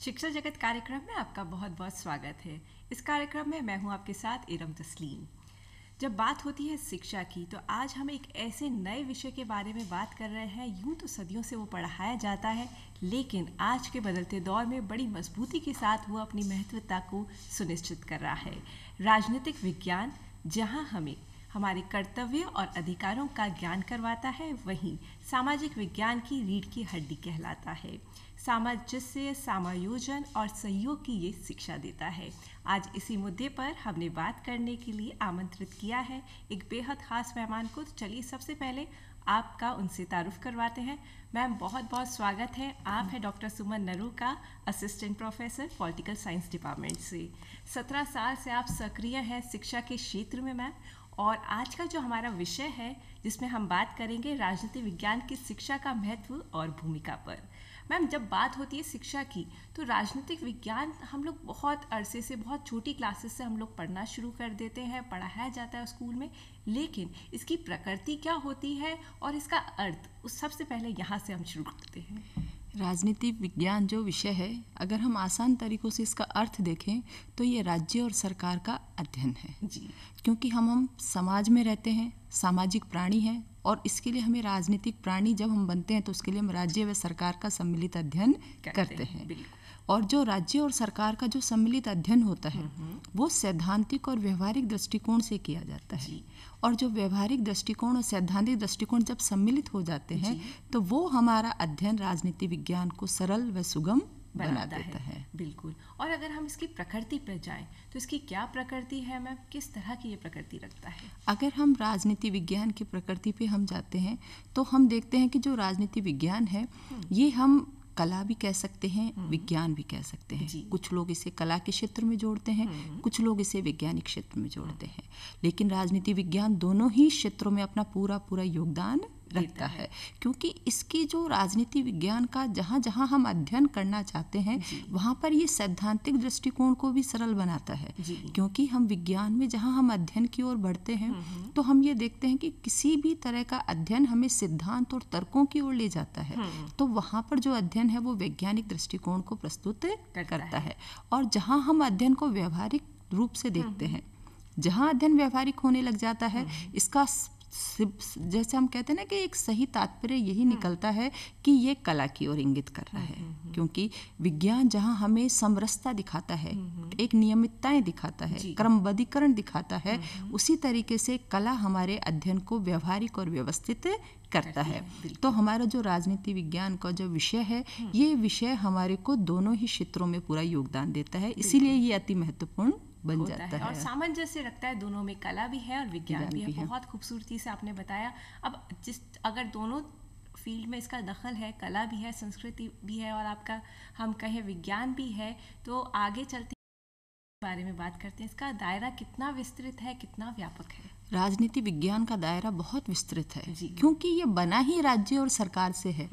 शिक्षा जगत कार्यक्रम में आपका बहुत बहुत स्वागत है। इस कार्यक्रम में मैं हूं आपके साथ इरम तस्लीम। जब बात होती है शिक्षा की तो आज हम एक ऐसे नए विषय के बारे में बात कर रहे हैं। यूं तो सदियों से वो पढ़ाया जाता है, लेकिन आज के बदलते दौर में बड़ी मजबूती के साथ वो अपनी महत्वता को सुनिश्चित कर रहा है। राजनीतिक विज्ञान जहां हमें हमारे कर्तव्य और अधिकारों का ज्ञान करवाता है, वहीं सामाजिक विज्ञान की रीढ़ की हड्डी कहलाता है। सामंजस्य, समायोजन और सहयोग की ये शिक्षा देता है। आज इसी मुद्दे पर हमने बात करने के लिए आमंत्रित किया है एक बेहद खास मेहमान को। तो चलिए सबसे पहले आपका उनसे तारुफ करवाते हैं। मैम, बहुत बहुत स्वागत है। आप हैं doctor Suman Naruka, assistant professor political science department से। 17 साल से आप सक्रिय हैं शिक्षा के क्षेत्र में मैम। और आज का जो हमारा विषय है जिसमें हम बात करेंगे राजनीति विज्ञान की शिक्षा का महत्व और भूमिका पर। मैम, जब बात होती है शिक्षा की तो राजनीतिक विज्ञान हम लोग बहुत अरसे से, बहुत छोटी क्लासेस से हम लोग पढ़ना शुरू कर देते हैं, पढ़ाया जाता है स्कूल में। लेकिन इसकी प्रकृति क्या होती है और इसका अर्थ, उस सबसे पहले यहाँ से हम शुरू करते हैं। राजनीति विज्ञान जो विषय है, अगर हम आसान तरीक़ों से इसका अर्थ देखें तो ये राज्य और सरकार का अध्ययन है जी। क्योंकि हम समाज में रहते हैं, सामाजिक प्राणी हैं, और इसके लिए हमें राजनीतिक प्राणी जब हम बनते हैं तो उसके लिए हम राज्य व सरकार का सम्मिलित अध्ययन करते हैं। और जो राज्य और सरकार का जो सम्मिलित अध्ययन होता है वो सैद्धांतिक और व्यवहारिक दृष्टिकोण से किया जाता है। और जो व्यवहारिक दृष्टिकोण और सैद्धांतिक दृष्टिकोण जब सम्मिलित हो जाते हैं तो वो हमारा अध्ययन राजनीति विज्ञान को सरल व सुगम बना देता है। बिल्कुल। और अगर हम इसकी प्रकृति पर जाएं तो इसकी क्या प्रकृति है मैम, किस तरह की ये प्रकृति रखता है? अगर हम राजनीति विज्ञान की प्रकृति पे हम जाते हैं तो हम देखते हैं कि जो राजनीति विज्ञान है ये हम कला भी कह सकते हैं, विज्ञान भी कह सकते हैं। कुछ लोग इसे कला के क्षेत्र में जोड़ते हैं, कुछ लोग इसे वैज्ञानिक क्षेत्र में जोड़ते हैं, लेकिन राजनीति विज्ञान दोनों ही क्षेत्रों में अपना पूरा योगदान रखता है। क्योंकि इसकी जो राजनीति विज्ञान का जहाँ जहाँ हम अध्ययन करना चाहते हैं वहाँ पर ये सैद्धांतिक दृष्टिकोण को भी सरल बनाता है। क्योंकि हम विज्ञान में जहाँ हम अध्ययन की ओर बढ़ते हैं तो हम ये देखते हैं कि किसी भी तरह का अध्ययन हमें सिद्धांत और तर्कों की ओर ले जाता है, तो वहाँ पर जो अध्ययन है वो वैज्ञानिक दृष्टिकोण को प्रस्तुत करता है। और जहाँ हम अध्ययन को व्यवहारिक रूप से देखते हैं, जहाँ अध्ययन व्यवहारिक होने लग जाता है, इसका जैसे हम कहते हैं ना कि एक सही तात्पर्य यही निकलता है कि ये कला की ओर इंगित कर रहा है। क्योंकि विज्ञान जहाँ हमें समरसता दिखाता है, एक नियमितताएं दिखाता है, क्रमबद्धीकरण दिखाता है, उसी तरीके से कला हमारे अध्ययन को व्यवहारिक और व्यवस्थित करता है। तो हमारा जो राजनीति विज्ञान का जो विषय है, ये विषय हमारे को दोनों ही क्षेत्रों में पूरा योगदान देता है, इसीलिए ये अति महत्वपूर्ण बन जाता है। और सामंजस्य रखता है दोनों में, कला भी है और विज्ञान भी है। बहुत खूबसूरती से आपने बताया। अब अगर दोनों फील्ड में इसका दखल है, कला भी है, संस्कृति भी है और आपका हम कहें विज्ञान भी है, तो आगे चलते बारे में बात करते हैं। इसका दायरा कितना विस्तृत है, कितना व्यापक है? राजनीति विज्ञान का दायरा बहुत विस्तृत है क्योंकि ये बना ही राज्य और सरकार से है।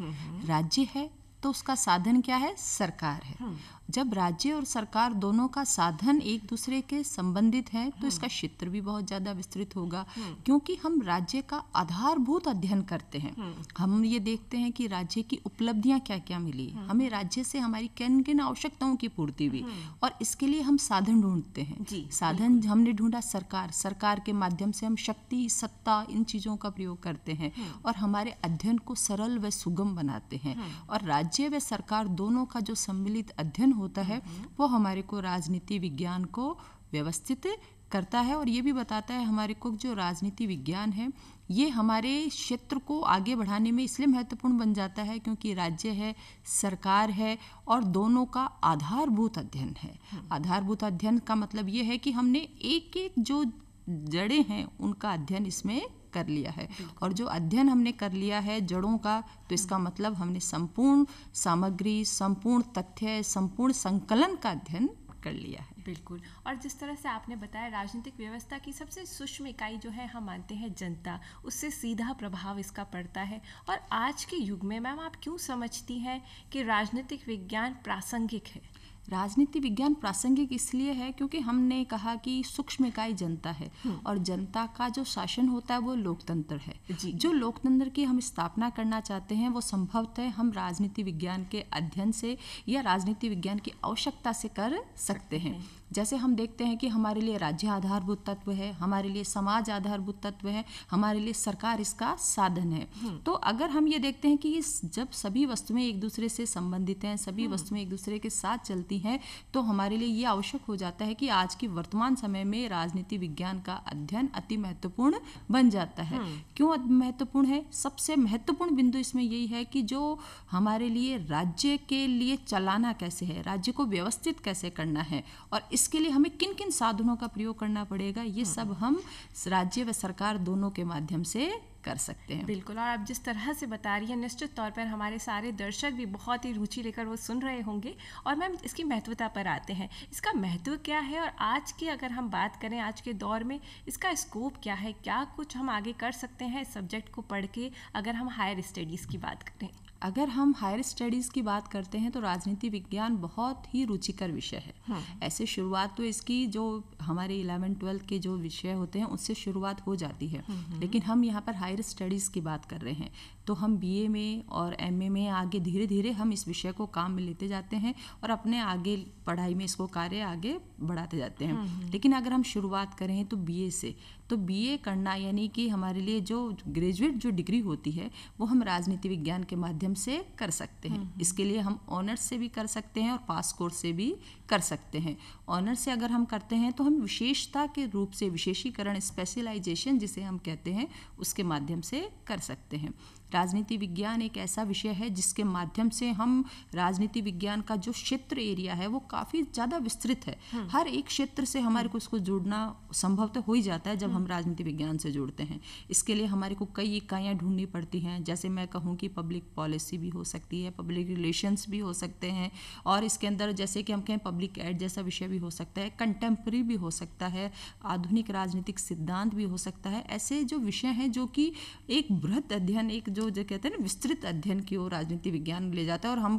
राज्य है तो उसका साधन क्या है? सरकार है। जब राज्य और सरकार दोनों का साधन एक दूसरे के संबंधित है तो इसका क्षेत्र भी बहुत ज़्यादा विस्तृत होगा। क्योंकि हम राज्य का आधारभूत अध्ययन करते हैं, हम ये देखते हैं कि राज्य की उपलब्धियां क्या क्या मिली, हमें राज्य से हमारी किन किन आवश्यकताओं की पूर्ति हुई, और इसके लिए हम साधन ढूंढते हैं। साधन हमने ढूंढा सरकार के माध्यम से हम शक्ति, सत्ता, इन चीज़ों का प्रयोग करते हैं और हमारे अध्ययन को सरल व सुगम बनाते हैं। और राज्य व सरकार दोनों का जो सम्मिलित अध्ययन होता है वो हमारे को राजनीति विज्ञान को व्यवस्थित करता है। और ये भी बताता है हमारे को जो राजनीति विज्ञान है ये हमारे क्षेत्र को आगे बढ़ाने में इसलिए महत्वपूर्ण बन जाता है क्योंकि राज्य है, सरकार है और दोनों का आधारभूत अध्ययन है। आधारभूत अध्ययन का मतलब ये है कि हमने एक एक जो जड़ें हैं उनका अध्ययन इसमें कर लिया है। और जो अध्ययन हमने कर लिया है जड़ों का, तो इसका मतलब हमने संपूर्ण सामग्री, संपूर्ण तथ्य, संपूर्ण संकलन का अध्ययन कर लिया है। बिल्कुल। और जिस तरह से आपने बताया राजनीतिक व्यवस्था की सबसे सूक्ष्म इकाई जो है हम मानते हैं जनता, उससे सीधा प्रभाव इसका पड़ता है। और आज के युग में मैम आप क्यों समझती हैं कि राजनीतिक विज्ञान प्रासंगिक है? राजनीति विज्ञान प्रासंगिक इसलिए है क्योंकि हमने कहा कि सूक्ष्म इकाई जनता है और जनता का जो शासन होता है वो लोकतंत्र है। जो लोकतंत्र की हम स्थापना करना चाहते हैं वो संभवतः हम राजनीति विज्ञान के अध्ययन से या राजनीति विज्ञान की आवश्यकता से कर सकते हैं। जैसे हम देखते हैं कि हमारे लिए राज्य आधारभूत तत्व है, हमारे लिए समाज आधारभूत तत्व है, हमारे लिए सरकार इसका साधन है। तो अगर हम ये देखते हैं कि जब सभी वस्तुएं एक दूसरे से संबंधित हैं, सभी वस्तुएं एक दूसरे के साथ चलती हैं, तो हमारे लिए ये आवश्यक हो जाता है कि आज की वर्तमान समय में राजनीति विज्ञान का अध्ययन अति महत्वपूर्ण बन जाता है। क्यों महत्वपूर्ण है? सबसे महत्वपूर्ण बिंदु इसमें यही है कि जो हमारे लिए राज्य के लिए चलाना कैसे है, राज्य को व्यवस्थित कैसे करना है और इसके लिए हमें किन किन साधनों का प्रयोग करना पड़ेगा, ये सब हम राज्य व सरकार दोनों के माध्यम से कर सकते हैं। बिल्कुल, और आप जिस तरह से बता रही हैं निश्चित तौर पर हमारे सारे दर्शक भी बहुत ही रुचि लेकर वो सुन रहे होंगे। और मैम इसकी महत्वता पर आते हैं, इसका महत्व क्या है और आज की अगर हम बात करें आज के दौर में इसका स्कोप क्या है, क्या कुछ हम आगे कर सकते हैं इस सब्जेक्ट को पढ़ के अगर हम हायर स्टडीज़ की बात करें? अगर हम हायर स्टडीज़ की बात करते हैं तो राजनीति विज्ञान बहुत ही रुचिकर विषय है। ऐसे शुरुआत तो इसकी जो हमारे 11-12 के जो विषय होते हैं उससे शुरुआत हो जाती है, लेकिन हम यहाँ पर हायर स्टडीज़ की बात कर रहे हैं तो हम बीए में और एमए में आगे धीरे धीरे हम इस विषय को काम में लेते जाते हैं और अपने आगे पढ़ाई में इसको कार्य आगे बढ़ाते जाते हैं। लेकिन अगर हम शुरुआत करें तो बीए से, तो बीए करना यानी कि हमारे लिए जो ग्रेजुएट जो डिग्री होती है वो हम राजनीति विज्ञान के माध्यम से कर सकते हैं। इसके लिए हम ऑनर्स से भी कर सकते हैं और पास कोर्स से भी कर सकते हैं। ऑनर्स से अगर हम करते हैं तो हम विशेषता के रूप से विशेषीकरण, स्पेशलाइजेशन जिसे हम कहते हैं, उसके माध्यम से कर सकते हैं। राजनीति विज्ञान एक ऐसा विषय है जिसके माध्यम से हम राजनीति विज्ञान का जो क्षेत्र एरिया है वो काफ़ी ज़्यादा विस्तृत है। हर एक क्षेत्र से हमारे को उसको जुड़ना संभव तो हो ही जाता है जब हम राजनीति विज्ञान से जुड़ते हैं। इसके लिए हमारे को कई इकाइयाँ ढूंढनी पड़ती हैं। जैसे मैं कहूँ कि पब्लिक पॉलिसी भी हो सकती है, पब्लिक रिलेशंस भी हो सकते हैं, और इसके अंदर जैसे कि हम कहें पब्लिक एड जैसा विषय भी हो सकता है, कंटेम्प्रेरी भी हो सकता है, आधुनिक राजनीतिक सिद्धांत भी हो सकता है। ऐसे जो विषय हैं जो कि एक बृहद अध्ययन, एक जो कहते हैं ना विस्तृत अध्ययन की ओर राजनीति विज्ञान ले जाता है। और हम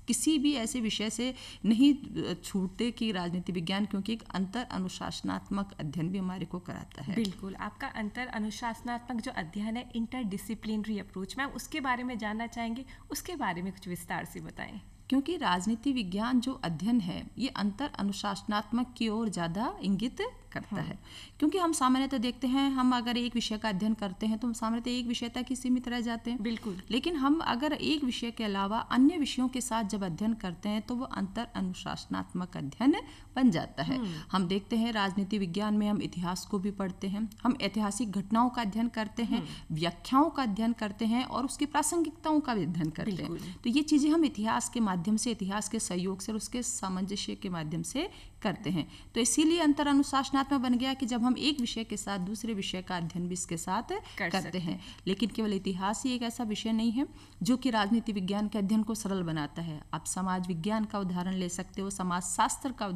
किसी भी ऐसे विषय से नहीं छूटते कि राजनीति विज्ञान, क्योंकि एक अंतर अनुशासनात्मक अध्ययन भी हमारे को कराता है। बिल्कुल, आपका अंतर अनुशासनात्मक जो अध्ययन है, इंटरडिसिप्लिनरी अप्रोच, मैम उसके बारे में जानना चाहेंगे, उसके बारे में कुछ विस्तार से बताएं। क्योंकि राजनीति विज्ञान जो अध्ययन है ये अंतर अनुशासनात्मक की ओर ज़्यादा इंगित करता है। क्योंकि हम सामान्यतः देखते हैं, हम अगर एक विषय का अध्ययन करते हैं तो हम सामान्यतः एक विषय तक ही सीमित रह जाते हैं। बिल्कुल, लेकिन हम अगर एक विषय के अलावा अन्य विषयों के साथ जब अध्ययन करते हैं तो वो अंतर अनुशासनात्मक अध्ययन बन जाता है। हम देखते हैं राजनीति विज्ञान में हम इतिहास को भी पढ़ते हैं, हम ऐतिहासिक घटनाओं का अध्ययन करते हैं, व्याख्याओं का अध्ययन करते हैं और उसकी प्रासंगिकताओं का भी अध्ययन करते हैं। तो ये चीज़ें हम इतिहास के माध्यम से, इतिहास के सहयोग से और उसके सामंजस्य के माध्यम से करते हैं। तो इसीलिए अंतर अनुशासनात्मक बन गया कि जब हम एक विषय के साथ दूसरे विषय का अध्ययन भी इसके साथ करते हैं। लेकिन केवल इतिहास ही एक ऐसा विषय नहीं है जो कि राजनीति विज्ञान के अध्ययन को सरल बनाता है। आप समाज विज्ञान का उदाहरण ले सकते हो, समाज शास्त्र का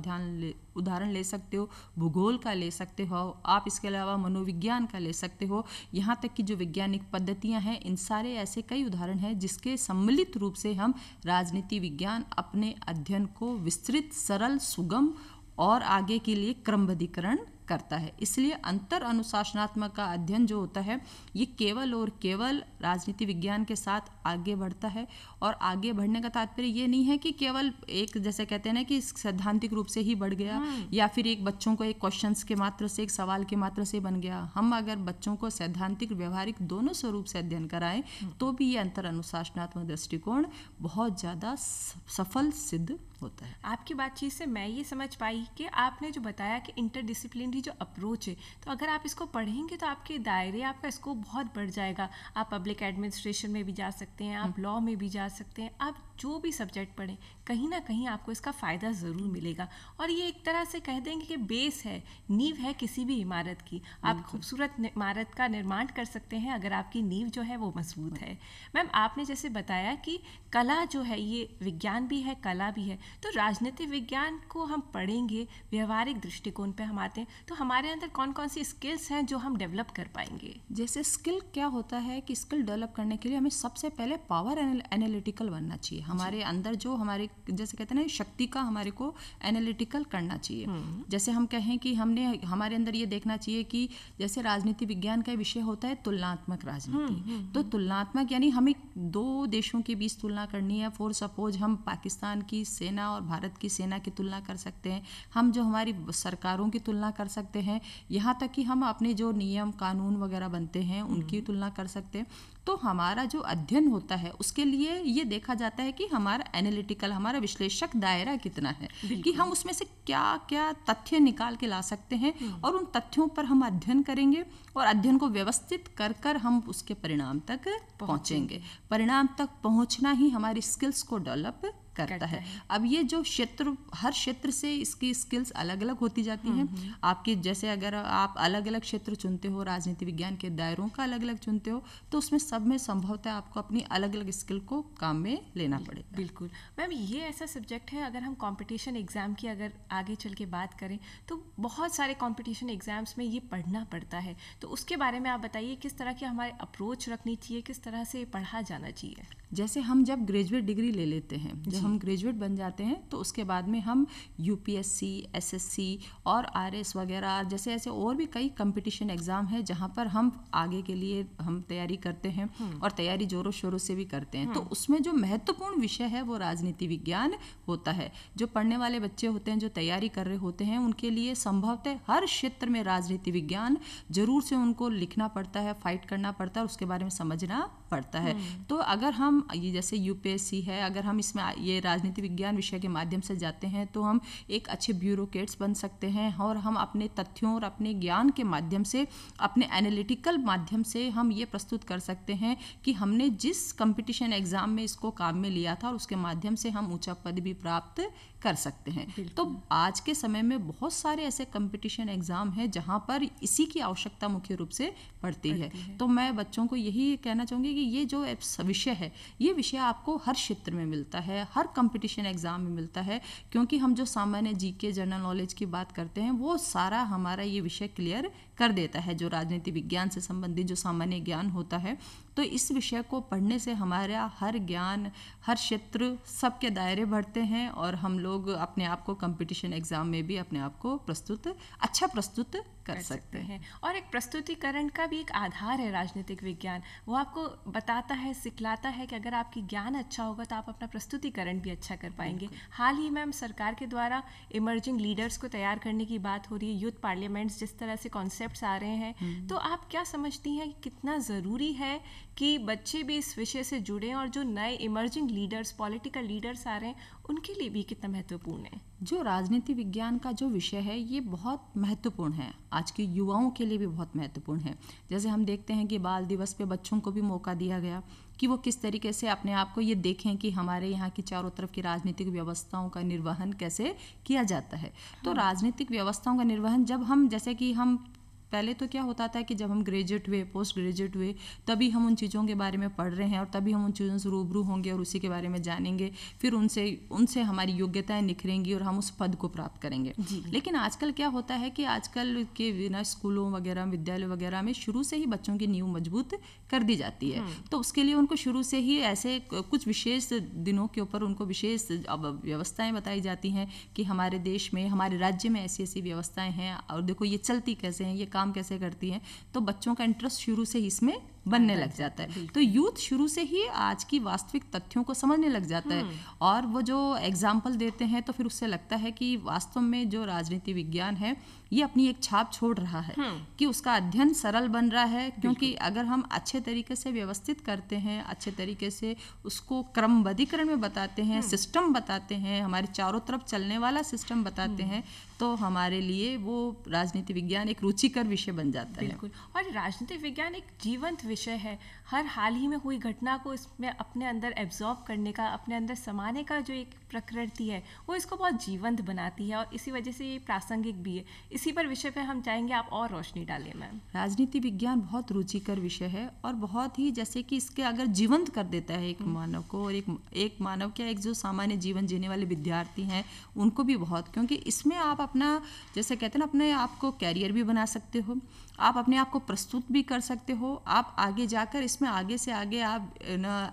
उदाहरण ले सकते हो, भूगोल का ले सकते हो, आप इसके अलावा मनोविज्ञान का ले सकते हो। यहाँ तक कि जो वैज्ञानिक पद्धतियाँ हैं, इन सारे ऐसे कई उदाहरण हैं जिसके सम्मिलित रूप से हम राजनीति विज्ञान अपने अध्ययन को विस्तृत, सरल, सुगम और आगे के लिए क्रमबद्धीकरण करता है। इसलिए अंतर अनुशासनात्मक का अध्ययन जो होता है ये केवल और केवल राजनीति विज्ञान के साथ आगे बढ़ता है। और आगे बढ़ने का तात्पर्य ये नहीं है कि केवल एक, जैसे कहते हैं ना कि सैद्धांतिक रूप से ही बढ़ गया या फिर एक बच्चों को एक क्वेश्चंस के मात्र से, एक सवाल के मात्र से बन गया। हम अगर बच्चों को सैद्धांतिक, व्यवहारिक दोनों स्वरूप से अध्ययन कराएं तो भी ये अंतर अनुशासनात्मक दृष्टिकोण बहुत ज़्यादा सफल सिद्ध होता है। आपकी बातचीत से मैं ये समझ पाई कि आपने जो बताया कि इंटरडिसिप्लिनरी जो अप्रोच है, तो अगर आप इसको पढ़ेंगे तो आपके दायरे, आपका स्कोप बहुत बढ़ जाएगा। आप पब्लिक एडमिनिस्ट्रेशन में भी जा सकते हैं, आप लॉ में भी जा सकते हैं, आप जो भी सब्जेक्ट पढ़ें कहीं ना कहीं आपको इसका फ़ायदा ज़रूर मिलेगा। और ये एक तरह से कह देंगे कि बेस है, नींव है किसी भी इमारत की। आप खूबसूरत इमारत का निर्माण कर सकते हैं अगर आपकी नींव जो है वो मजबूत है। मैम आपने जैसे बताया कि कला जो है ये विज्ञान भी है, कला भी है, तो राजनीति विज्ञान को हम पढ़ेंगे, व्यवहारिक दृष्टिकोण पे हम आते हैं, तो हमारे अंदर कौन कौन सी स्किल्स हैं जो हम डेवलप कर पाएंगे? जैसे स्किल क्या होता है कि स्किल डेवलप करने के लिए हमें सबसे पहले पावर एनालिटिकल बनना चाहिए। हमारे अंदर जो हमारे जैसे कहते हैं ना शक्ति का हमारे को एनालिटिकल करना चाहिए। जैसे हम कहें कि हमने हमारे अंदर ये देखना चाहिए कि जैसे राजनीति विज्ञान का विषय होता है तुलनात्मक राजनीति। तो तुलनात्मक यानी हमें दो देशों के बीच तुलना करनी है। फॉर सपोज हम पाकिस्तान की सेना और भारत की सेना की तुलना कर सकते हैं, हम जो हमारी सरकारों की तुलना कर सकते हैं, यहाँ तक कि हम अपने जो नियम कानून वगैरह बनते हैं उनकी तुलना कर सकते हैं। तो हमारा जो अध्ययन होता है उसके लिए ये देखा जाता है कि हमारा एनालिटिकल, हमारा विश्लेषक दायरा कितना है, कि हम उसमें से क्या क्या तथ्य निकाल के ला सकते हैं और उन तथ्यों पर हम अध्ययन करेंगे और अध्ययन को व्यवस्थित कर कर हम उसके परिणाम तक पहुंचेंगे। परिणाम तक पहुंचना ही हमारी स्किल्स को डेवलप करता है। अब ये जो क्षेत्र, हर क्षेत्र से इसकी स्किल्स अलग अलग होती जाती हैं। आपकी जैसे अगर आप अलग अलग क्षेत्र चुनते हो, राजनीति विज्ञान के दायरों का अलग अलग चुनते हो, तो उसमें सब में संभवतः आपको अपनी अलग अलग स्किल को काम में लेना पड़ेगा। बिल्कुल मैम, ये ऐसा सब्जेक्ट है, अगर हम कंपटीशन एग्ज़ाम की अगर आगे चल के बात करें तो बहुत सारे कंपटीशन एग्ज़ाम्स में ये पढ़ना पड़ता है, तो उसके बारे में आप बताइए किस तरह की हमारी अप्रोच रखनी चाहिए, किस तरह से पढ़ा जाना चाहिए? जैसे हम जब ग्रेजुएट डिग्री ले लेते हैं, जब हम ग्रेजुएट बन जाते हैं, तो उसके बाद में हम यूपीएससी, एसएससी और आरएस वगैरह जैसे ऐसे और भी कई कंपटीशन एग्ज़ाम है जहाँ पर हम आगे के लिए हम तैयारी करते हैं और तैयारी जोरों शोरों से भी करते हैं। तो उसमें जो महत्वपूर्ण विषय है वो राजनीति विज्ञान होता है। जो पढ़ने वाले बच्चे होते हैं, जो तैयारी कर रहे होते हैं, उनके लिए संभवतः हर क्षेत्र में राजनीति विज्ञान जरूर से उनको लिखना पड़ता है, फाइट करना पड़ता है, उसके बारे में समझना पड़ता है। तो अगर हम ये जैसे यूपीएससी है, अगर हम इसमें ये राजनीति विज्ञान विषय के माध्यम से जाते हैं तो हम एक अच्छे ब्यूरोक्रेट्स बन सकते हैं और हम अपने तथ्यों और अपने ज्ञान के माध्यम से, अपने एनालिटिकल माध्यम से हम ये प्रस्तुत कर सकते हैं कि हमने जिस कंपटीशन एग्जाम में इसको काम में लिया था और उसके माध्यम से हम ऊंचा पद भी प्राप्त कर सकते हैं। तो आज के समय में बहुत सारे ऐसे कंपटीशन एग्जाम हैं जहां पर इसी की आवश्यकता मुख्य रूप से पड़ती है। तो मैं बच्चों को यही कहना चाहूँगी कि ये जो विषय है, ये विषय आपको हर क्षेत्र में मिलता है, हर कंपटीशन एग्जाम में मिलता है, क्योंकि हम जो सामान्य जीके जनरल नॉलेज की बात करते हैं वो सारा हमारा ये विषय क्लियर कर देता है। जो राजनीति विज्ञान से संबंधित जो सामान्य ज्ञान होता है, तो इस विषय को पढ़ने से हमारा हर ज्ञान, हर क्षेत्र, सबके दायरे बढ़ते हैं और हम लोग अपने आप को कंपटीशन एग्जाम में भी अपने आप को अच्छा प्रस्तुत कर सकते हैं। और एक प्रस्तुतिकरण का भी एक आधार है राजनीतिक विज्ञान, वो आपको बताता है, सिखलाता है कि अगर आपकी ज्ञान अच्छा होगा तो आप अपना प्रस्तुतिकरण भी अच्छा कर पाएंगे। हाल ही में हम सरकार के द्वारा इमर्जिंग लीडर्स को तैयार करने की बात हो रही है, यूथ पार्लियामेंट्स, जिस तरह से कॉन्सेप्ट्स आ रहे हैं, तो आप क्या समझती हैं कितना ज़रूरी है कि बच्चे भी इस विषय से जुड़ें और जो नए इमर्जिंग लीडर्स, पॉलिटिकल लीडर्स आ रहे हैं, उनके लिए भी कितना महत्वपूर्ण है? जो राजनीति विज्ञान का जो विषय है ये बहुत महत्वपूर्ण है, आज के युवाओं के लिए भी बहुत महत्वपूर्ण है। जैसे हम देखते हैं कि बाल दिवस पे बच्चों को भी मौका दिया गया कि वो किस तरीके से अपने आप को ये देखें कि हमारे यहाँ की चारों तरफ की राजनीतिक व्यवस्थाओं का निर्वहन कैसे किया जाता है। तो राजनीतिक व्यवस्थाओं का निर्वहन जब हम, जैसे कि हम पहले तो क्या होता था कि जब हम ग्रेजुएट हुए, पोस्ट ग्रेजुएट हुए, तभी हम उन चीज़ों के बारे में पढ़ रहे हैं और तभी हम उन चीज़ों से रूबरू होंगे और उसी के बारे में जानेंगे, फिर उनसे हमारी योग्यताएं निखरेंगी और हम उस पद को प्राप्त करेंगे। लेकिन आजकल क्या होता है कि आजकल के स्कूलों वगैरह, विद्यालय वगैरह में शुरू से ही बच्चों की नींव मजबूत कर दी जाती है। तो उसके लिए उनको शुरू से ही ऐसे कुछ विशेष दिनों के ऊपर उनको विशेष व्यवस्थाएं बताई जाती हैं कि हमारे देश में, हमारे राज्य में ऐसी ऐसी व्यवस्थाएं हैं और देखो ये चलती कैसे हैं, ये काम कैसे करती हैं। तो बच्चों का इंटरेस्ट शुरू से ही इसमें बनने लग जाता है। तो यूथ शुरू से ही आज की वास्तविक तथ्यों को समझने लग जाता है और वो जो एग्जाम्पल देते हैं तो फिर उससे लगता है कि वास्तव में जो राजनीति विज्ञान है ये अपनी एक छाप छोड़ रहा है, कि उसका अध्ययन सरल बन रहा है। क्योंकि अगर हम अच्छे तरीके से व्यवस्थित करते हैं, अच्छे तरीके से उसको क्रमबद्धीकरण में बताते हैं, सिस्टम बताते हैं, हमारे चारों तरफ चलने वाला सिस्टम बताते हैं, तो हमारे लिए वो राजनीति विज्ञान एक रुचिकर विषय बन जाता है। बिल्कुल। और राजनीति विज्ञान एक जीवंत विषय है, हर हाल ही में हुई घटना को इसमें अपने अंदर एब्जॉर्ब करने का, अपने अंदर समाने का जो एक प्रकृति है वो इसको बहुत जीवंत बनाती है, और इसी वजह से ये प्रासंगिक भी है। इसी पर विषय पे हम चाहेंगे आप और रोशनी डालें मैम। राजनीति विज्ञान बहुत रुचिकर विषय है और बहुत ही जैसे कि इसके अगर जीवंत कर देता है एक मानव को, और एक मानव क्या, एक जो सामान्य जीवन जीने वाले विद्यार्थी हैं उनको भी बहुत, क्योंकि इसमें आप अपना जैसे कहते हैं ना अपने आप को कैरियर भी बना सकते हो, आप अपने आप को प्रस्तुत भी कर सकते हो, आप आगे जाकर इसमें आगे से आगे आप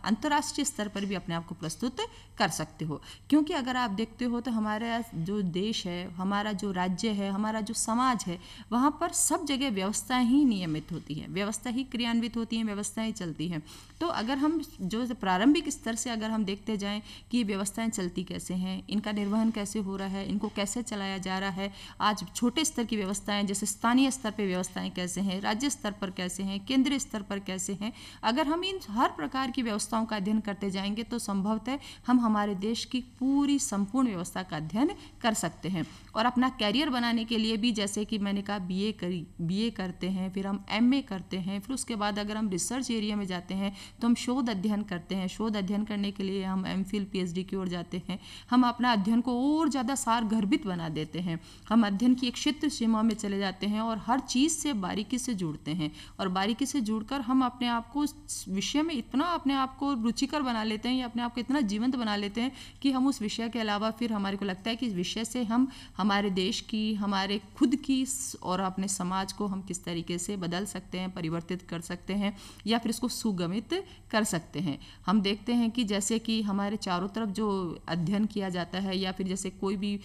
अंतर्राष्ट्रीय स्तर पर भी अपने आप को प्रस्तुत कर सकते हो। क्योंकि अगर आप देखते हो तो हमारा जो देश है, हमारा जो राज्य है, हमारा जो समाज है, वहाँ पर सब जगह व्यवस्थाएं ही नियमित होती हैं, व्यवस्था ही क्रियान्वित होती हैं, व्यवस्थाएं चलती हैं। तो अगर हम जो प्रारंभिक स्तर से अगर हम देखते जाएं कि ये व्यवस्थाएं चलती कैसे हैं, इनका निर्वहन कैसे हो रहा है, इनको कैसे चलाया जा रहा है, आज छोटे स्तर की व्यवस्थाएं जैसे स्थानीय स्तर पर व्यवस्थाएं कैसे हैं, राज्य स्तर पर कैसे हैं, केंद्रीय स्तर पर कैसे हैं, अगर हम इन हर प्रकार की व्यवस्थाओं का अध्ययन करते जाएंगे तो संभवतः हम हमारे देश की पूरी संपूर्ण व्यवस्था का अध्ययन कर सकते हैं। और अपना कैरियर बनाने के लिए भी जैसे कि मैंने कहा बीए करते हैं, फिर हम एमए करते हैं, फिर उसके बाद अगर हम रिसर्च एरिया में जाते हैं तो हम शोध अध्ययन करते हैं, शोध अध्ययन करने के लिए हम एमफिल पीएचडी की ओर जाते हैं, हम अपना अध्ययन को और ज़्यादा सारगर्भित बना देते हैं, हम अध्ययन की एक क्षेत्र सीमा में चले जाते हैं और हर चीज़ से बारीकी से जुड़ते हैं, और बारीकी से जुड़कर हम अपने आप को उस विषय में इतना अपने आप को रुचिकर बना लेते हैं या अपने आप को इतना जीवंत बना लेते हैं कि हम उस विषय के अलावा फिर हमारे को लगता है कि इस विषय से हम हमारे देश की, हमारे खुद की और अपने समाज को हम किस तरीके से बदल सकते हैं, परिवर्तित कर सकते हैं या फिर इसको सुगमित कर सकते हैं। हम देखते हैं कि जैसे कि हमारे चारों तरफ जो अध्ययन किया जाता है या फिर जैसे कोई भी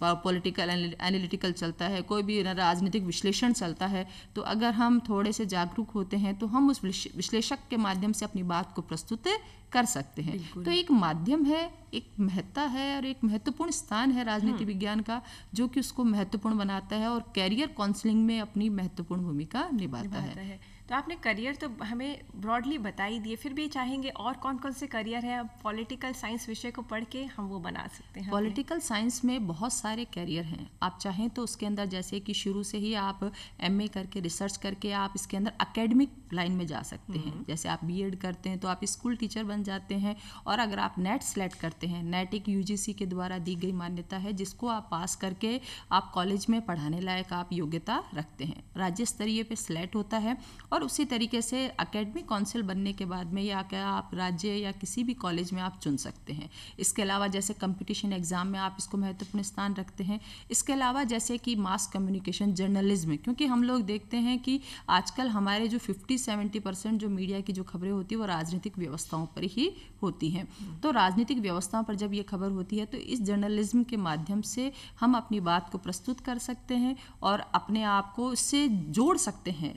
पॉलिटिकल एनालिटिकल चलता है, कोई भी राजनीतिक विश्लेषण चलता है, तो अगर हम थोड़े से जागरूक होते हैं तो हम उस विश्लेषक के माध्यम से अपनी बात को प्रस्तुत कर सकते हैं। तो एक माध्यम है, एक महत्ता है और एक महत्वपूर्ण स्थान है राजनीति विज्ञान का, जो कि उसको महत्वपूर्ण बनाता है और कैरियर काउंसलिंग में अपनी महत्वपूर्ण भूमिका निभाता है। तो आपने करियर तो हमें ब्रॉडली बता ही दिए, फिर भी चाहेंगे और कौन कौन से करियर हैं पॉलिटिकल साइंस विषय को पढ़ के हम वो बना सकते हैं? पॉलिटिकल साइंस में बहुत सारे करियर हैं, आप चाहें तो उसके अंदर जैसे कि शुरू से ही आप एमए करके रिसर्च करके आप इसके अंदर एकेडमिक लाइन में जा सकते हैं। जैसे आप बीएड करते हैं तो आप स्कूल टीचर बन जाते हैं, और अगर आप नेट सेलेक्ट करते हैं, नेट एक यूजीसी के द्वारा दी गई मान्यता है जिसको आप पास करके आप कॉलेज में पढ़ाने लायक आप योग्यता रखते हैं, राज्य स्तरीय पे सेलेक्ट होता है, और उसी तरीके से एकेडमिक काउंसिल बनने के बाद में या क्या आप राज्य या किसी भी कॉलेज में आप चुन सकते हैं। इसके अलावा जैसे कंपटीशन एग्जाम में आप इसको महत्वपूर्ण स्थान रखते हैं। इसके अलावा जैसे कि मास कम्युनिकेशन, जर्नलिज्म, क्योंकि हम लोग देखते हैं कि आजकल हमारे जो 50-70% जो मीडिया की जो खबरें होती है वो राजनीतिक व्यवस्थाओं पर ही होती हैं। तो राजनीतिक व्यवस्थाओं पर जब ये खबर होती है तो इस जर्नलिज्म के माध्यम से हम अपनी बात को प्रस्तुत कर सकते हैं और अपने आप को इससे जोड़ सकते हैं।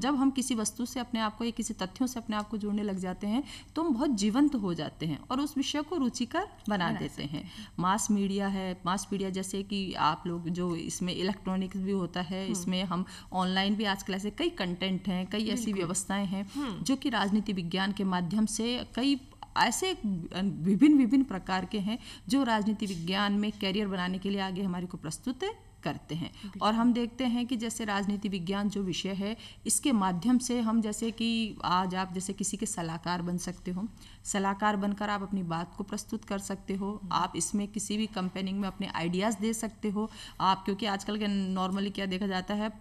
जब हम किसी वस्तु से अपने आप को या किसी तथ्यों से अपने आप को जोड़ने लग जाते हैं तो हम बहुत जीवंत हो जाते हैं और उस विषय को रुचिकर बना देते हैं। मास मीडिया है, मास मीडिया जैसे कि आप लोग जो इसमें इलेक्ट्रॉनिक्स भी होता है, इसमें हम ऑनलाइन भी आजकल ऐसे कई कंटेंट हैं, कई ऐसी व्यवस्थाएं हैं जो कि राजनीति विज्ञान के माध्यम से कई ऐसे विभिन्न प्रकार के हैं जो राजनीति विज्ञान में कैरियर बनाने के लिए आगे हमारे को प्रस्तुत करते हैं। और हम देखते हैं कि जैसे राजनीति विज्ञान जो विषय है इसके माध्यम से हम जैसे कि आज आप जैसे किसी के सलाहकार बन सकते हो, सलाहकार बनकर आप अपनी बात को प्रस्तुत कर सकते हो। आप इसमें किसी भी कंपेनिंग में अपने आइडियाज़ दे सकते हो आप, क्योंकि आजकल के नॉर्मली क्या देखा जाता है,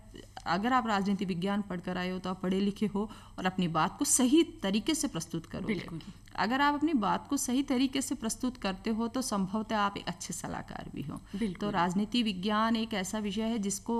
अगर आप राजनीति विज्ञान पढ़कर आए हो तो आप पढ़े लिखे हो और अपनी बात को सही तरीके से प्रस्तुत करोगे। अगर आप अपनी बात को सही तरीके से प्रस्तुत करते हो तो संभवतः आप एक अच्छे सलाहकार भी हो। तो राजनीति विज्ञान एक ऐसा विषय है जिसको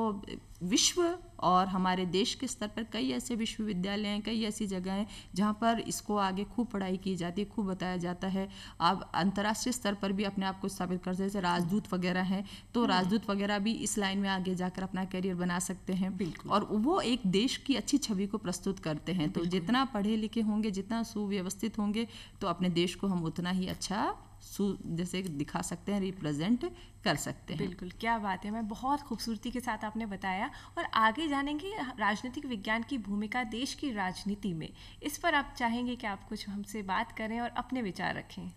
विश्व और हमारे देश के स्तर पर कई ऐसे विश्वविद्यालय हैं, कई ऐसी जगह हैं जहाँ पर इसको आगे खूब पढ़ाई की जाती है, खूब बताया जाता है। आप अंतर्राष्ट्रीय स्तर पर भी अपने आप को स्थापित कर सकते हैं, जैसे राजदूत वगैरह हैं, तो राजदूत वगैरह भी इस लाइन में आगे जाकर अपना करियर बना सकते हैं और वो एक देश की अच्छी छवि को प्रस्तुत करते हैं। तो जितना पढ़े लिखे होंगे, जितना सुव्यवस्थित होंगे, तो अपने देश को हम उतना ही अच्छा जैसे दिखा सकते हैं, रिप्रेजेंट कर सकते हैं। बिल्कुल, क्या बात है। मैं बहुत खूबसूरती के साथ आपने बताया और आगे जानेंगे राजनीतिक विज्ञान की भूमिका देश की राजनीति में। इस पर आप चाहेंगे कि आप कुछ हमसे बात करें और अपने विचार रखें।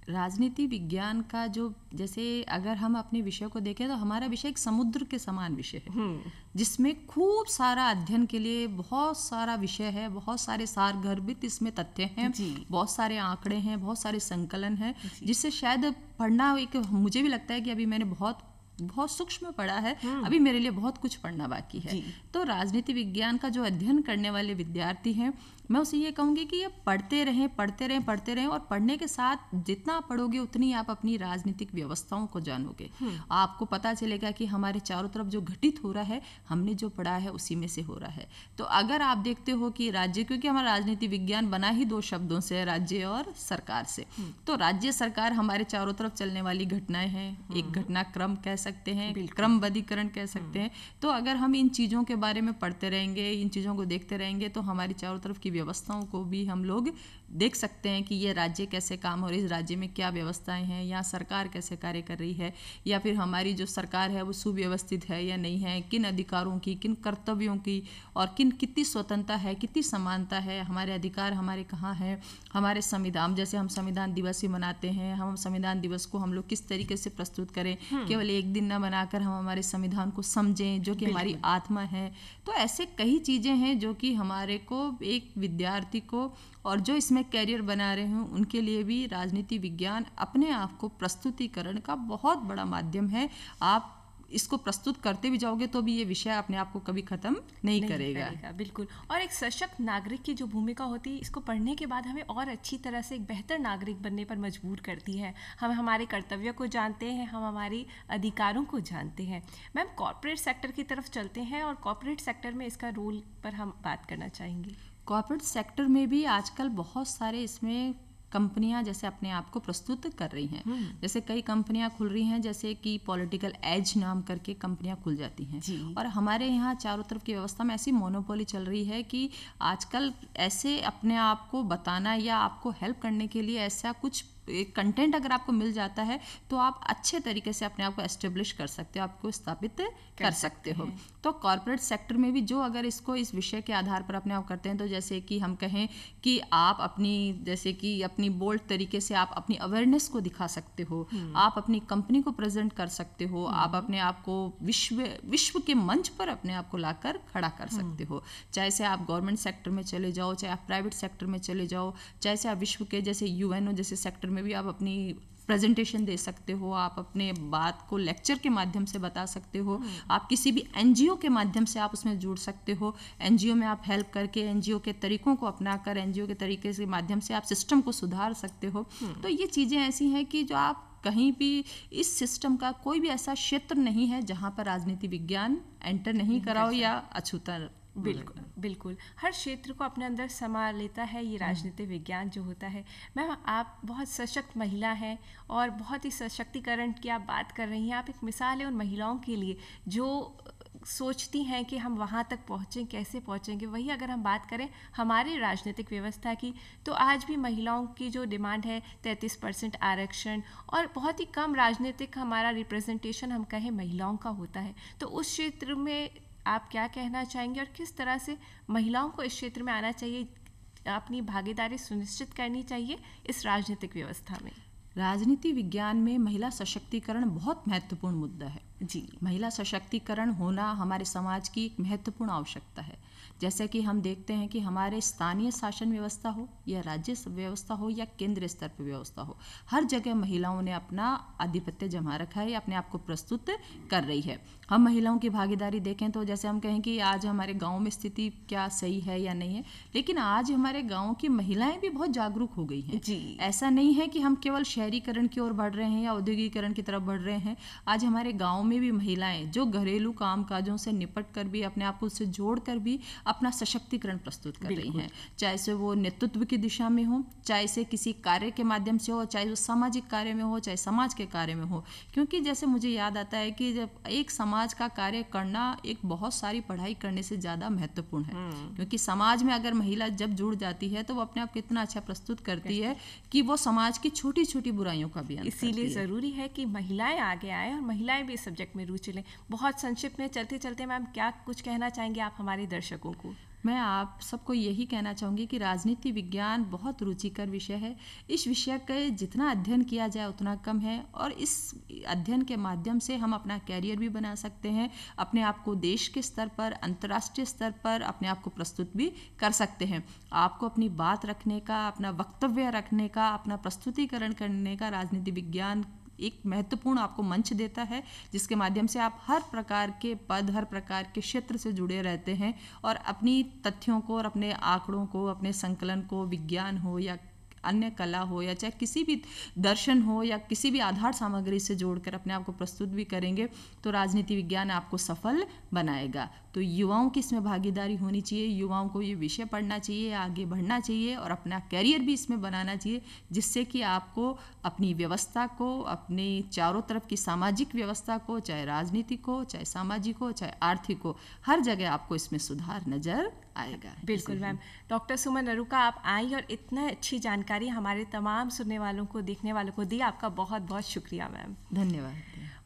राजनीति विज्ञान का जो, जैसे अगर हम अपने विषय को देखें तो हमारा विषय एक समुद्र के समान विषय है, जिसमें खूब सारा अध्ययन के लिए बहुत सारा विषय है, बहुत सारे सारगर्भित इसमें तथ्य हैं, बहुत सारे आंकड़े हैं, बहुत सारे संकलन हैं, जिससे शायद पढ़ना एक, मुझे भी लगता है कि अभी मैंने बहुत सूक्ष्म पढ़ा है, अभी मेरे लिए बहुत कुछ पढ़ना बाकी है। तो राजनीति विज्ञान का जो अध्ययन करने वाले विद्यार्थी हैं, मैं उसे ये कहूँगी कि ये पढ़ते रहें और पढ़ने के साथ जितना आप पढ़ोगे उतनी आप अपनी राजनीतिक व्यवस्थाओं को जानोगे। आपको पता चलेगा कि हमारे चारों तरफ जो घटित हो रहा है, हमने जो पढ़ा है उसी में से हो रहा है। तो अगर आप देखते हो कि राज्य, क्योंकि हमारा राजनीति विज्ञान बना ही दो शब्दों से, राज्य और सरकार से, तो राज्य सरकार हमारे चारों तरफ चलने वाली घटनाएं हैं, एक घटनाक्रम कह सकते हैं, क्रमबद्धीकरण कह सकते हैं। तो अगर हम इन चीज़ों के बारे में पढ़ते रहेंगे, इन चीज़ों को देखते रहेंगे, तो हमारी चारों तरफ की व्यवस्थाओं को भी हम लोग देख सकते हैं कि ये राज्य कैसे काम हो रही है, इस राज्य में क्या व्यवस्थाएं हैं, यहाँ सरकार कैसे कार्य कर रही है, या फिर हमारी जो सरकार है वो सुव्यवस्थित है या नहीं है, किन अधिकारों की, किन कर्तव्यों की, और कितनी स्वतंत्रता है, कितनी समानता है, हमारे अधिकार हमारे कहाँ हैं, हमारे संविधान, जैसे हम संविधान दिवस ही मनाते हैं, हम संविधान दिवस को हम लोग किस तरीके से प्रस्तुत करें, केवल एक दिन न बनाकर हम हमारे संविधान को समझें जो कि हमारी आत्मा है। तो ऐसे कई चीज़ें हैं जो कि हमारे को, एक विद्यार्थी को, और जो इसमें कैरियर बना रहे हों उनके लिए भी राजनीति विज्ञान अपने आप को प्रस्तुतिकरण का बहुत बड़ा माध्यम है। आप इसको प्रस्तुत करते भी जाओगे तो भी ये विषय अपने आप को कभी खत्म नहीं करेगा। बिल्कुल। और एक सशक्त नागरिक की जो भूमिका होती है, इसको पढ़ने के बाद हमें और अच्छी तरह से एक बेहतर नागरिक बनने पर मजबूर करती है। हम हमारे कर्तव्यों को जानते हैं, हम हमारे अधिकारों को जानते हैं। मैम, कॉर्पोरेट सेक्टर की तरफ चलते हैं और कॉर्पोरेट सेक्टर में इसका रोल पर हम बात करना चाहेंगे। कॉर्पोरेट सेक्टर में भी आजकल बहुत सारे इसमें कंपनियां जैसे अपने आप को प्रस्तुत कर रही हैं। जैसे कई कंपनियां खुल रही हैं, जैसे कि पॉलिटिकल एज नाम करके कंपनियां खुल जाती हैं। और हमारे यहाँ चारों तरफ की व्यवस्था में ऐसी मोनोपोली चल रही है कि आजकल ऐसे अपने आप को बताना या आपको हेल्प करने के लिए ऐसा कुछ कंटेंट अगर आपको मिल जाता है तो आप अच्छे तरीके से अपने आप को एस्टेब्लिश कर सकते हो, आपको स्थापित कर सकते हो। तो कॉर्पोरेट सेक्टर में भी जो अगर इसको इस विषय के आधार पर अपने आप करते हैं, तो जैसे कि हम कहें कि आप अपनी, जैसे कि अपनी बोल्ड तरीके से आप अपनी अवेयरनेस को दिखा सकते हो, आप अपनी कंपनी को प्रेजेंट कर सकते हो, आप अपने आप को विश्व के मंच पर अपने आप को लाकर खड़ा कर सकते हो। चाहे से आप गवर्नमेंट सेक्टर में चले जाओ, चाहे आप प्राइवेट सेक्टर में चले जाओ, चाहे से आप विश्व के जैसे यूएनओ जैसे सेक्टर में भी आप अपनी प्रेजेंटेशन दे सकते हो, आप अपने बात को लेक्चर के माध्यम से बता सकते हो, आप किसी भी एनजीओ के माध्यम से आप उसमें जुड़ सकते हो। एनजीओ में आप हेल्प करके एनजीओ के तरीकों को अपनाकर एनजीओ के तरीके से माध्यम से आप सिस्टम को सुधार सकते हो। तो ये चीज़ें ऐसी हैं कि जो आप कहीं भी, इस सिस्टम का कोई भी ऐसा क्षेत्र नहीं है जहाँ पर राजनीति विज्ञान एंटर नहीं कराओ या अछूता। बिल्कुल हर क्षेत्र को अपने अंदर समा लेता है ये राजनीतिक विज्ञान जो होता है। मैम, आप बहुत सशक्त महिला हैं और बहुत ही सशक्तिकरण की आप बात कर रही हैं। आप एक मिसाल है उन महिलाओं के लिए जो सोचती हैं कि हम वहाँ तक पहुँचें, कैसे पहुँचेंगे। वही अगर हम बात करें हमारी राजनीतिक व्यवस्था की, तो आज भी महिलाओं की जो डिमांड है 33% आरक्षण, और बहुत ही कम राजनीतिक हमारा रिप्रेजेंटेशन हम कहें महिलाओं का होता है। तो उस क्षेत्र में आप क्या कहना चाहेंगे और किस तरह से महिलाओं को इस क्षेत्र में आना चाहिए, अपनी भागीदारी सुनिश्चित करनी चाहिए इस राजनीतिक व्यवस्था में? राजनीति विज्ञान में महिला सशक्तिकरण बहुत महत्वपूर्ण मुद्दा है जी। महिला सशक्तिकरण होना हमारे समाज की एक महत्वपूर्ण आवश्यकता है। जैसे कि हम देखते हैं कि हमारे स्थानीय शासन व्यवस्था हो या राज्य व्यवस्था हो या केंद्रीय स्तर पर व्यवस्था हो, हर जगह महिलाओं ने अपना आधिपत्य जमा रखा है, अपने आप को प्रस्तुत कर रही है। हम महिलाओं की भागीदारी देखें तो जैसे हम कहें कि आज हमारे गांव में स्थिति क्या सही है या नहीं है, लेकिन आज हमारे गांव की महिलाएं भी बहुत जागरूक हो गई हैं। जी। ऐसा नहीं है कि हम केवल शहरीकरण की ओर बढ़ रहे हैं या औद्योगिकरण की तरफ बढ़ रहे हैं। आज हमारे गाँव में भी महिलाएं जो घरेलू कामकाजों से निपट कर भी अपने आप को उससे जोड़ कर भी अपना सशक्तिकरण प्रस्तुत कर रही हैं, चाहे से वो नेतृत्व की दिशा में हो, चाहे से किसी कार्य के माध्यम से हो, चाहे वो सामाजिक कार्य में हो, चाहे समाज के कार्य में हो। क्योंकि जैसे मुझे याद आता है कि जब एक समाज का कार्य करना एक बहुत सारी पढ़ाई करने से ज़्यादा महत्वपूर्ण है, क्योंकि समाज में अगर महिला जब जुड़ जाती है तो वो अपने आप को इतना अच्छा प्रस्तुत करती है कि वो समाज की छोटी छोटी बुराइयों का भी अंत करती है। इसीलिए ज़रूरी है कि महिलाएं आगे आएँ और महिलाएं भी इस सब्जेक्ट में रुचि लें। बहुत संक्षिप्त में चलते चलते मैम क्या कुछ कहना चाहेंगे आप हमारे दर्शकों को? मैं आप सबको यही कहना चाहूँगी कि राजनीति विज्ञान बहुत रुचिकर विषय है। इस विषय के जितना अध्ययन किया जाए उतना कम है, और इस अध्ययन के माध्यम से हम अपना कैरियर भी बना सकते हैं, अपने आप को देश के स्तर पर, अंतर्राष्ट्रीय स्तर पर अपने आप को प्रस्तुत भी कर सकते हैं। आपको अपनी बात रखने का, अपना वक्तव्य रखने का, अपना प्रस्तुतिकरण करने का राजनीति विज्ञान एक महत्वपूर्ण आपको मंच देता है, जिसके माध्यम से आप हर प्रकार के पद, हर प्रकार के क्षेत्र से जुड़े रहते हैं और अपनी तथ्यों को और अपने आंकड़ों को, अपने संकलन को, विज्ञान हो या अन्य कला हो या चाहे किसी भी दर्शन हो या किसी भी आधार सामग्री से जोड़कर अपने आप को प्रस्तुत भी करेंगे तो राजनीति विज्ञान आपको सफल बनाएगा। तो युवाओं की इसमें भागीदारी होनी चाहिए, युवाओं को ये विषय पढ़ना चाहिए, आगे बढ़ना चाहिए और अपना कैरियर भी इसमें बनाना चाहिए, जिससे कि आपको अपनी व्यवस्था को, अपने चारों तरफ की सामाजिक व्यवस्था को, चाहे राजनीतिक हो, चाहे सामाजिक हो, चाहे आर्थिक हो, हर जगह आपको इसमें सुधार नजर आएगा। बिल्कुल मैम। डॉक्टर सुमन अरुका, आप आई और इतना अच्छी जानकारी हमारे तमाम सुनने वालों को, देखने वालों को दी। आपका बहुत बहुत शुक्रिया मैम। धन्यवाद।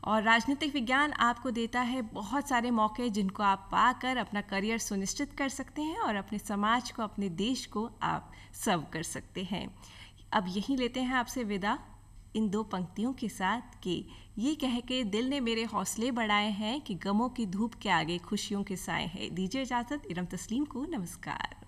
और राजनीतिक विज्ञान आपको देता है बहुत सारे मौके, जिनको आप पाकर अपना करियर सुनिश्चित कर सकते हैं और अपने समाज को, अपने देश को आप सर्व कर सकते हैं। अब यहीं लेते हैं आपसे विदा इन दो पंक्तियों के साथ कि ये कह के दिल ने मेरे हौसले बढ़ाए हैं कि गमों की धूप के आगे खुशियों के साए हैं। दीजिए इजाज़त। इरम तस्लीम को नमस्कार।